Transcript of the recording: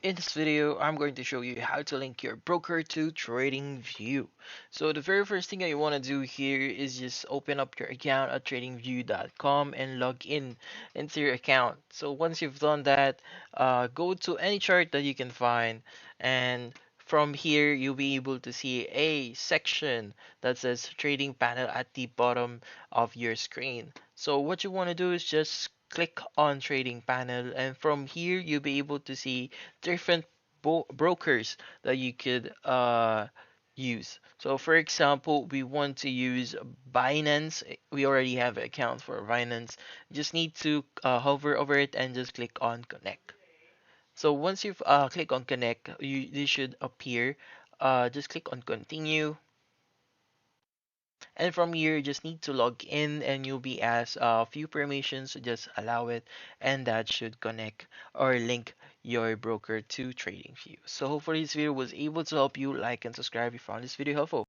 In this video, I'm going to show you how to link your broker to TradingView. So the very first thing that you want to do here is just open up your account at tradingview.com and log in into your account. So once you've done that, go to any chart that you can find, and from here you'll be able to see a section that says trading panel at the bottom of your screen. So what you want to do is just click on trading panel, and from here you'll be able to see different brokers that you could use. So for example, we want to use Binance. We already have an account for Binance. You just need to hover over it and just click on connect. So once you've click on connect, this should appear. Just click on continue, and from here, you just need to log in and you'll be asked a few permissions. Just allow it, and that should connect or link your broker to TradingView. So hopefully this video was able to help you. Like and subscribe if you found this video helpful.